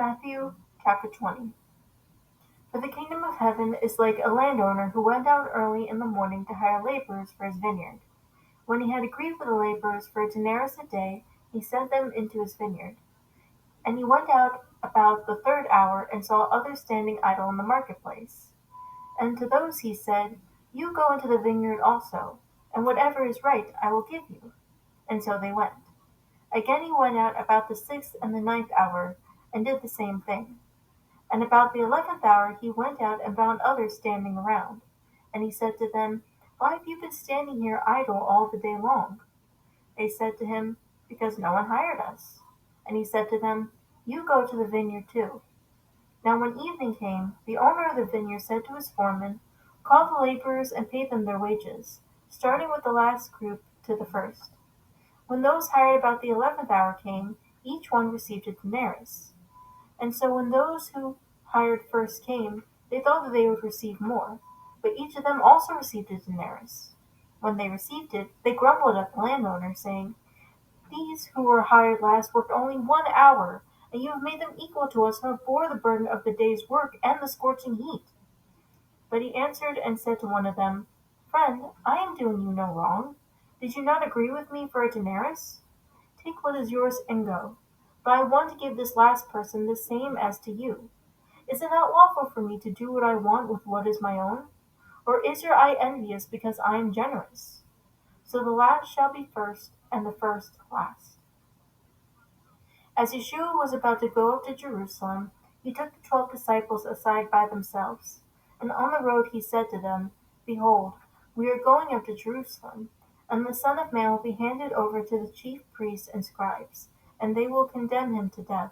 Matthew chapter 20. For the kingdom of heaven is like a landowner who went out early in the morning to hire laborers for his vineyard. When he had agreed with the laborers for a denarius a day, he sent them into his vineyard. And he went out about the third hour and saw others standing idle in the marketplace. And to those he said, You go into the vineyard also, and whatever is right I will give you. And so they went. Again he went out about the sixth and the ninth hour, and did the same thing. And about the 11th hour he went out and found others standing around. And he said to them, Why have you been standing here idle all the day long? They said to him, Because no one hired us. And he said to them, You go to the vineyard too. Now when evening came, the owner of the vineyard said to his foreman, Call the laborers and pay them their wages, starting with the last group to the first. When those hired about the 11th hour came, each one received a denarius. And so when those who hired first came, they thought that they would receive more, but each of them also received a denarius. When they received it, they grumbled at the landowner, saying, These who were hired last worked only 1 hour, and you have made them equal to us who have bore the burden of the day's work and the scorching heat. But he answered and said to one of them, Friend, I am doing you no wrong. Did you not agree with me for a denarius? Take what is yours and go. But I want to give this last person the same as to you. Is it not lawful for me to do what I want with what is my own? Or is your eye envious because I am generous? So the last shall be first, and the first last. As Yeshua was about to go up to Jerusalem, he took the 12 disciples aside by themselves. And on the road he said to them, Behold, we are going up to Jerusalem, and the Son of Man will be handed over to the chief priests and scribes, and they will condemn him to death.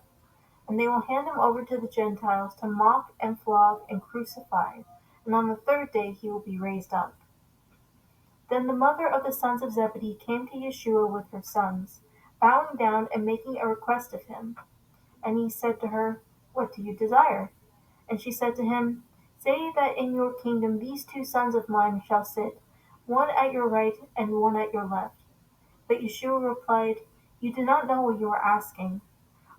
And they will hand him over to the Gentiles to mock and flog and crucify, and on the third day he will be raised up. Then the mother of the sons of Zebedee came to Yeshua with her sons, bowing down and making a request of him. And he said to her, What do you desire? And she said to him, Say that in your kingdom these 2 sons of mine shall sit, one at your right and one at your left. But Yeshua replied, You do not know what you are asking.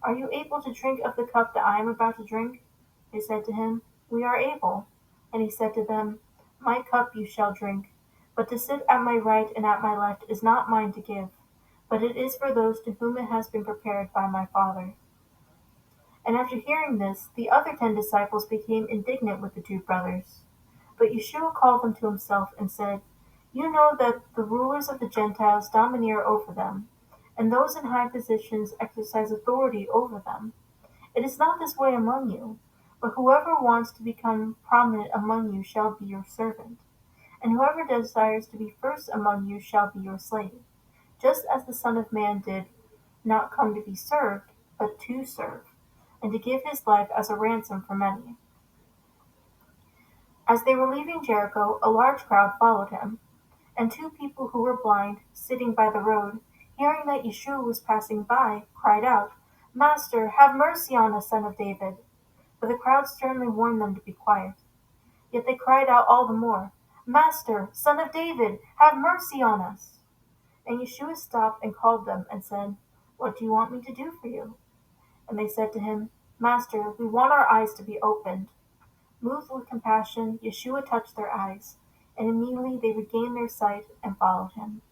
Are you able to drink of the cup that I am about to drink? They said to him, We are able. And he said to them, My cup you shall drink, but to sit at my right and at my left is not mine to give, but it is for those to whom it has been prepared by my Father. And after hearing this, the other 10 disciples became indignant with the 2 brothers. But Yeshua called them to himself and said, You know that the rulers of the Gentiles domineer over them, and those in high positions exercise authority over them. It is not this way among you, but whoever wants to become prominent among you shall be your servant, and whoever desires to be first among you shall be your slave, just as the Son of Man did not come to be served, but to serve, and to give his life as a ransom for many. As they were leaving Jericho, a large crowd followed him, and 2 people who were blind, sitting by the road, hearing that Yeshua was passing by, cried out, Master, have mercy on us, Son of David. But the crowd sternly warned them to be quiet. Yet they cried out all the more, Master, Son of David, have mercy on us. And Yeshua stopped and called them and said, What do you want me to do for you? And they said to him, Master, we want our eyes to be opened. Moved with compassion, Yeshua touched their eyes, and immediately they regained their sight and followed him.